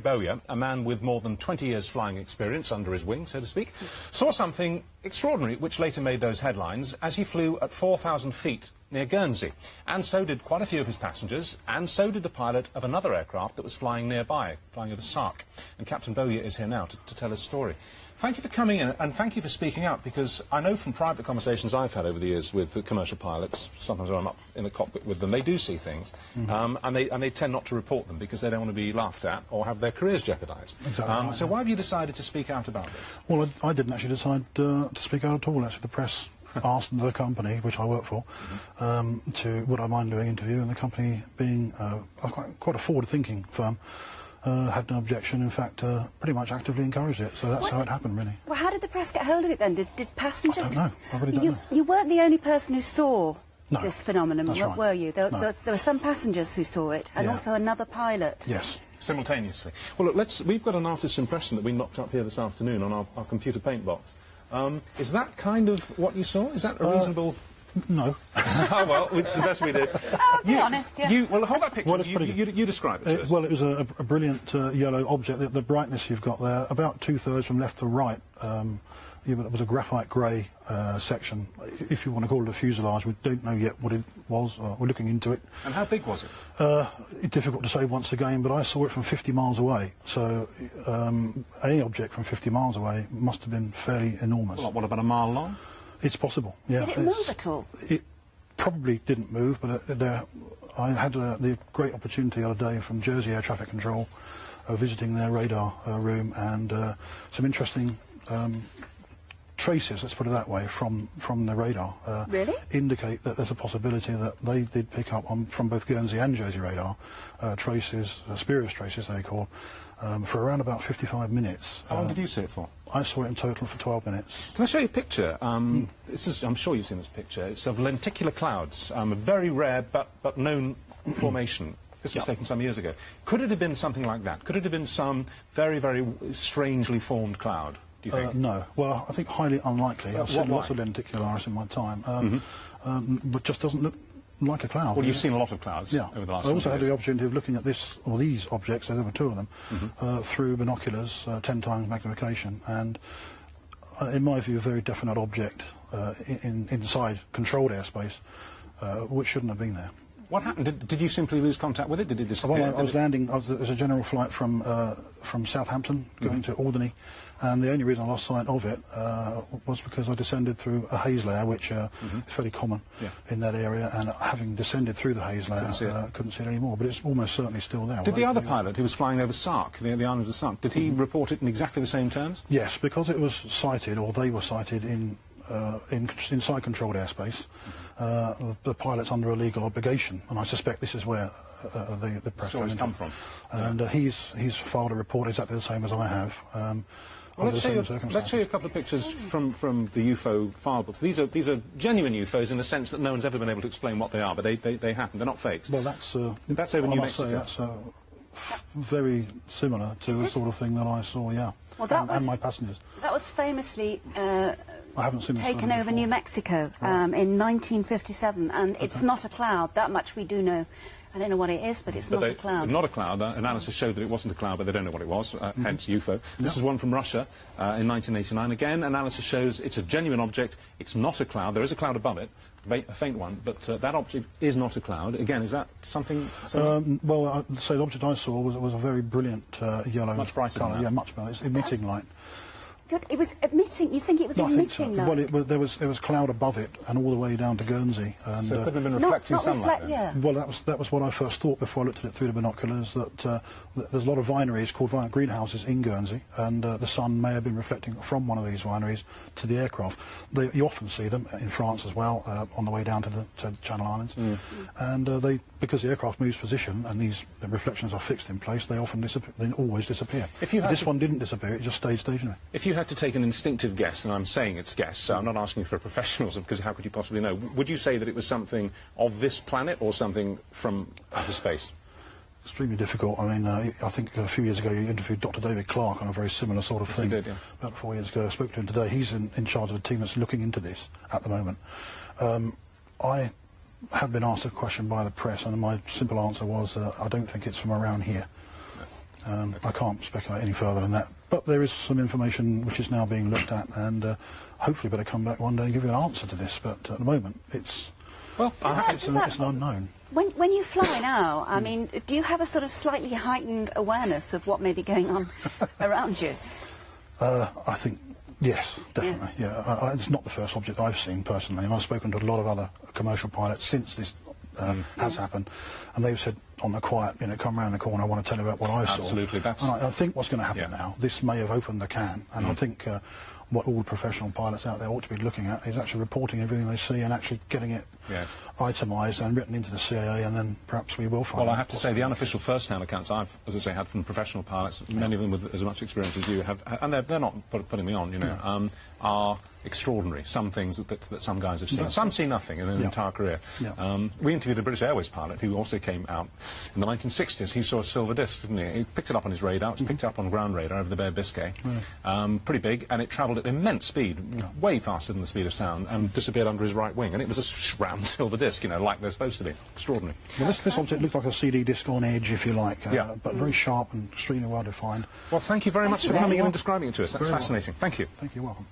Bowyer, a man with more than 20 years flying experience under his wing, so to speak, saw something extraordinary which later made those headlines as he flew at 4,000 feet near Guernsey. And so did quite a few of his passengers, and so did the pilot of another aircraft that was flying nearby, flying over Sark. And Captain Bowyer is here now to tell his story. Thank you for coming in, and thank you for speaking up, because I know from private conversations I've had over the years with the commercial pilots, sometimes when I'm up in the cockpit with them, they do see things, and they tend not to report them because they don't want to be laughed at or have their careers jeopardised. Exactly right, so why have you decided to speak out about this? Well, I didn't actually decide to speak out at all. Actually, the press asked the company, which I work for, would I mind doing an interview, and the company, being quite a forward-thinking firm, had no objection. In fact, pretty much actively encouraged it. So that's how it happened, really. Well, how did the press get hold of it then? Did passengers? I don't know. I really don't know. You weren't the only person who saw No, this phenomenon, that's right. were you? There, No. there were some passengers who saw it, and also another pilot. Yes. Simultaneously. Well, look, we've got an artist's impression that we knocked up here this afternoon on our computer paint box. Is that kind of what you saw? Is that a reasonable... No. Oh, well, it's the best we did. Be honest, yeah. Well, hold that picture. Well, you describe it to us. Well, it was a brilliant yellow object. The brightness you've got there, about two-thirds from left to right, it was a graphite grey section. If you want to call it a fuselage, we don't know yet what it was. We're looking into it. And how big was it? It's difficult to say once again, but I saw it from 50 miles away. So any object from 50 miles away must have been fairly enormous. What, about a mile long? It's possible, yeah. Did it move at all? It probably didn't move, but I had the great opportunity the other day from Jersey Air Traffic Control, visiting their radar room, and some interesting traces, let's put it that way, from the radar Really? indicate that there's a possibility that they did pick up from both Guernsey and Jersey radar traces, spurious traces they call, for around about 55 minutes. How long did you see it for? I saw it in total for 12 minutes. Can I show you a picture? This is, I'm sure you've seen this picture. It's of lenticular clouds, a very rare but known formation. This was taken some years ago. Could it have been something like that? Could it have been some very, very strangely formed cloud, do you think? No. Well, I think highly unlikely. I've seen lots of lenticularis in my time, but just doesn't look like a cloud. Well, you've seen a lot of clouds over the last I also few had years. the opportunity of looking at these objects, there were two of them, through binoculars, 10 times magnification, and in my view, a very definite object inside controlled airspace, which shouldn't have been there. What happened? Did you simply lose contact with it? Did it disappear? Well, I was landing. There was a general flight from Southampton going to Alderney, and the only reason I lost sight of it was because I descended through a haze layer, which is fairly common in that area, and having descended through the haze layer, couldn't see it anymore. But it's almost certainly still there. Did the other pilot, who was flying over Sark, the island of Sark, did he report it in exactly the same terms? Yes, because it was sighted, or they were sighted inside controlled airspace. The pilot's under a legal obligation, and I suspect this is where the press stories come from. And he's filed a report exactly the same as I have. Well, let's show you a couple of pictures from the UFO file books. These are genuine UFOs in the sense that no one's ever been able to explain what they are, but they happen. They're not fakes. Well, that's over New Mexico. That's very similar to the sort of thing that I saw. Yeah, well, and my passengers. That was famously I haven't seen taken over New Mexico in 1957, and it's not a cloud. That much we do know. I don't know what it is, but it's not a cloud. Not a cloud. Analysis showed that it wasn't a cloud, but they don't know what it was, hence UFO. This is one from Russia in 1989. Again, analysis shows it's a genuine object. It's not a cloud. There is a cloud above it, a faint one, but that object is not a cloud. Again, is that something... well, so the object I saw was a very brilliant yellow much brighter colour. than that. Yeah, much brighter. It's emitting light. Good. It was emitting. You think it was emitting light? Well, there was cloud above it, and all the way down to Guernsey. And, so it couldn't have been reflecting sunlight. Yeah. Well, that was what I first thought before I looked at it through the binoculars. That there's a lot of vineries called greenhouses in Guernsey, and the sun may have been reflecting from one of these vineries to the aircraft. You often see them in France as well, on the way down to the Channel Islands, and because the aircraft moves position and these reflections are fixed in place, they often disappear. They always disappear. This one didn't disappear; it just stayed stationary. If you had to take an instinctive guess, and I'm saying it's guess, so I'm not asking for professionals, because how could you possibly know? Would you say that it was something of this planet or something from outer space? Extremely difficult. I mean, I think a few years ago you interviewed Dr. David Clarke on a very similar sort of thing. Did, yeah. About 4 years ago. I spoke to him today. He's in charge of a team that's looking into this at the moment. I have been asked a question by the press, and my simple answer was, I don't think it's from around here. I can't speculate any further than that. But there is some information which is now being looked at, and hopefully better come back one day and give you an answer to this. But at the moment, it's an unknown. When you fly now, I mean, do you have a sort of slightly heightened awareness of what may be going on around you? I think, yes, definitely. Yeah, it's not the first object I've seen personally, and I've spoken to a lot of other commercial pilots since this has happened, and they've said on the quiet, you know, come round the corner, I want to tell you about what I saw. Absolutely, that's... And I think what's going to happen now, this may have opened the can, and I think what all professional pilots out there ought to be looking at is actually reporting everything they see and actually getting it itemised and written into the CAA, and then perhaps we will find. Well, I have to say the unofficial first-hand accounts I've, as I say, had from professional pilots, many of them with as much experience as you have, and they're not putting me on, you know, are extraordinary. Some things that some guys have seen. Some see nothing in their entire career. We interviewed a British Airways pilot who also came out in the 1960s. He saw a silver disc, didn't he? He picked it up on his radar. It was picked up on ground radar over the Bay of Biscay. Pretty big, and it travelled at immense speed, way faster than the speed of sound, and disappeared under his right wing. And it was a round silver disc, you know, like they're supposed to be. Extraordinary. Well, this object looked like a CD disc on edge, if you like, but very sharp and extremely well defined. Well, thank you very much for coming in and describing it to us. That's fascinating. Thank you. Thank you. Welcome.